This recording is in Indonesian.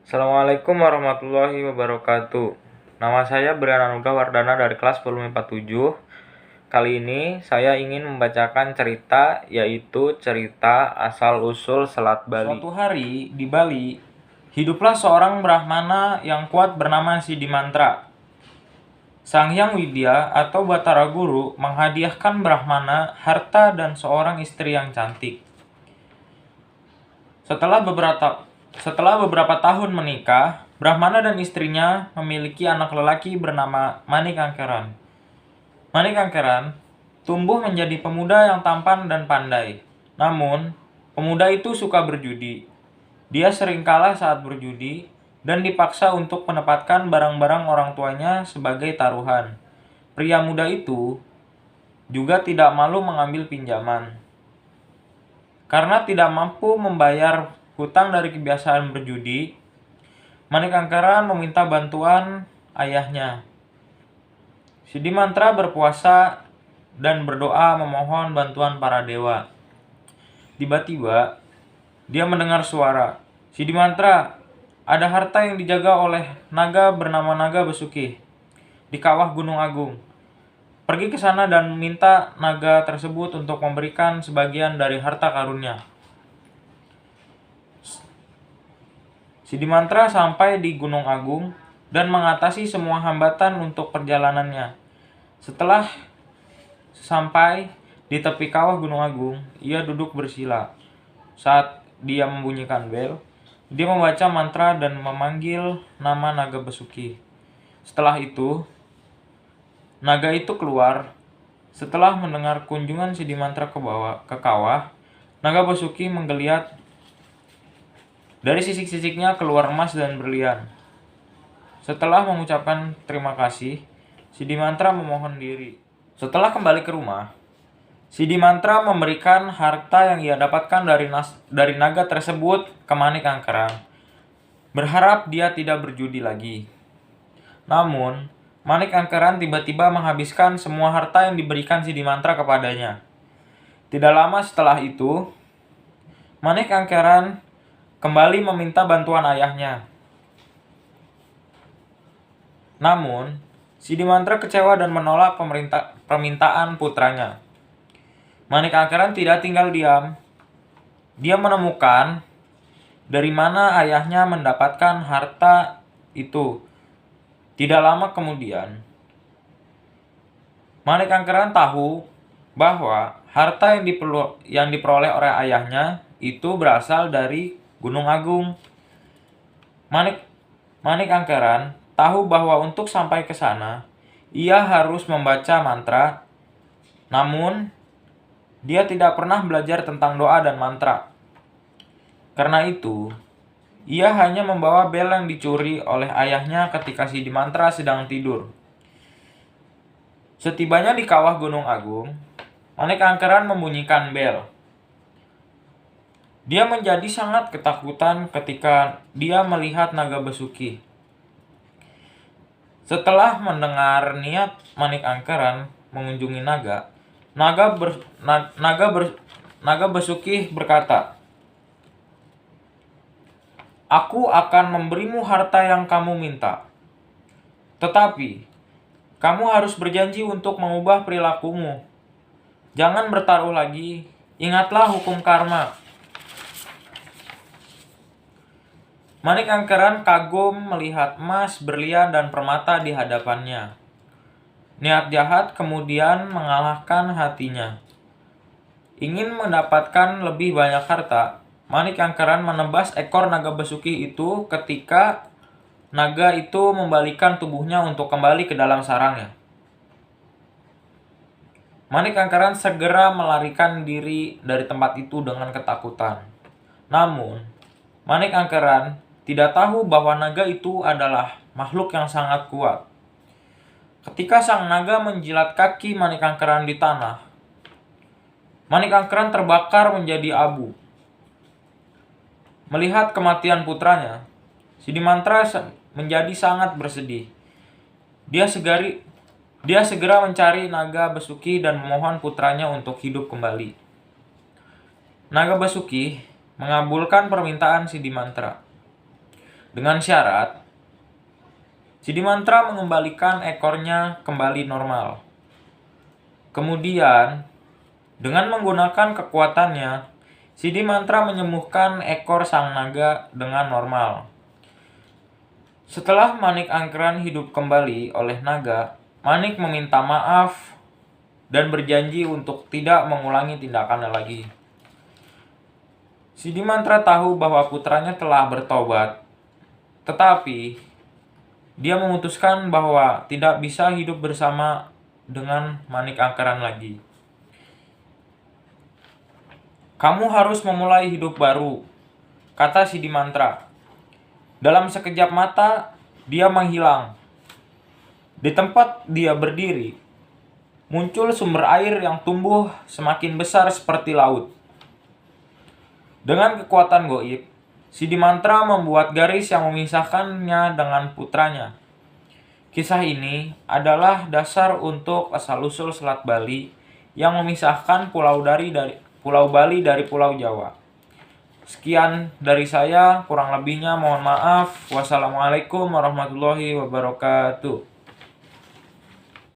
Assalamualaikum warahmatullahi wabarakatuh. Nama saya Brian Anugrah Wardana dari kelas volume 47. Kali ini saya ingin membacakan cerita, yaitu cerita asal-usul Selat Bali. Suatu hari di Bali, hiduplah seorang Brahmana yang kuat bernama Sidimantra. Sang Hyang Widya atau Batara Guru menghadiahkan Brahmana harta dan seorang istri yang cantik. Setelah beberapa tahun menikah, Brahmana dan istrinya memiliki anak lelaki bernama Manikangkeran. Manikangkeran tumbuh menjadi pemuda yang tampan dan pandai. Namun, pemuda itu suka berjudi. Dia sering kalah saat berjudi dan dipaksa untuk menempatkan barang-barang orang tuanya sebagai taruhan. Pria muda itu juga tidak malu mengambil pinjaman. Karena tidak mampu membayar hutang dari kebiasaan berjudi, Manikangkeran meminta bantuan ayahnya. Sidimantra berpuasa dan berdoa memohon bantuan para dewa. Tiba-tiba, dia mendengar suara, "Sidimantra, ada harta yang dijaga oleh naga bernama Naga Besuki di kawah Gunung Agung. Pergi ke sana dan minta naga tersebut untuk memberikan sebagian dari harta karunnya." Sidimantra sampai di Gunung Agung dan mengatasi semua hambatan untuk perjalanannya. Setelah sampai di tepi kawah Gunung Agung, ia duduk bersila. Saat dia membunyikan bel, dia membaca mantra dan memanggil nama Naga Besuki. Setelah itu, naga itu keluar. Setelah mendengar kunjungan Sidimantra ke kawah, Naga Besuki menggeliat. Dari sisik-sisiknya keluar emas dan berlian. Setelah mengucapkan terima kasih, Sidimantra memohon diri. Setelah kembali ke rumah, Sidimantra memberikan harta yang ia dapatkan dari naga tersebut ke Manikangkeran, berharap dia tidak berjudi lagi. Namun, Manikangkeran tiba-tiba menghabiskan semua harta yang diberikan Sidimantra kepadanya. Tidak lama setelah itu, Manikangkeran kembali meminta bantuan ayahnya. Namun, Sidimantra kecewa dan menolak permintaan putranya. Manikangkeran tidak tinggal diam. Dia menemukan dari mana ayahnya mendapatkan harta itu. Tidak lama kemudian, Manikangkeran tahu bahwa harta yang diperoleh oleh ayahnya itu berasal dari Gunung Agung. Manikangkeran tahu bahwa untuk sampai ke sana, ia harus membaca mantra. Namun, dia tidak pernah belajar tentang doa dan mantra. Karena itu, ia hanya membawa bel yang dicuri oleh ayahnya ketika Sidimantra sedang tidur. Setibanya di kawah Gunung Agung, Manikangkeran membunyikan bel. Dia menjadi sangat ketakutan ketika dia melihat Naga Besuki. Setelah mendengar niat Manikangkeran mengunjungi Naga Besuki berkata, "Aku akan memberimu harta yang kamu minta. Tetapi, kamu harus berjanji untuk mengubah perilakumu. Jangan bertaruh lagi, ingatlah hukum karma." Manikangkeran kagum melihat emas, berlian, dan permata di hadapannya. Niat jahat kemudian mengalahkan hatinya. Ingin mendapatkan lebih banyak harta, Manikangkeran menebas ekor Naga Besuki itu ketika naga itu membalikkan tubuhnya untuk kembali ke dalam sarangnya. Manikangkeran segera melarikan diri dari tempat itu dengan ketakutan. Namun, Manikangkeran tidak tahu bahwa naga itu adalah makhluk yang sangat kuat. Ketika sang naga menjilat kaki Manikangkeran di tanah, Manikangkeran terbakar menjadi abu. Melihat kematian putranya, Sidimantra menjadi sangat bersedih. Dia segera mencari Naga Besuki dan memohon putranya untuk hidup kembali. Naga Besuki mengabulkan permintaan Sidimantra. Dengan syarat Sidimantra mengembalikan ekornya kembali normal. Kemudian, dengan menggunakan kekuatannya, Sidimantra menyembuhkan ekor sang naga dengan normal. Setelah Manik Angkeran hidup kembali oleh naga, Manik meminta maaf dan berjanji untuk tidak mengulangi tindakannya lagi. Sidimantra tahu bahwa putranya telah bertobat, tetapi dia memutuskan bahwa tidak bisa hidup bersama dengan Manik Angkeran lagi. "Kamu harus memulai hidup baru," kata Sidimantra. Dalam sekejap mata, dia menghilang. Di tempat dia berdiri, muncul sumber air yang tumbuh semakin besar seperti laut. Dengan kekuatan goib, Sidimantra membuat garis yang memisahkannya dengan putranya. Kisah ini adalah dasar untuk asal-usul Selat Bali yang memisahkan Pulau Bali dari Pulau Jawa. Sekian dari saya, kurang lebihnya mohon maaf. Wassalamualaikum warahmatullahi wabarakatuh.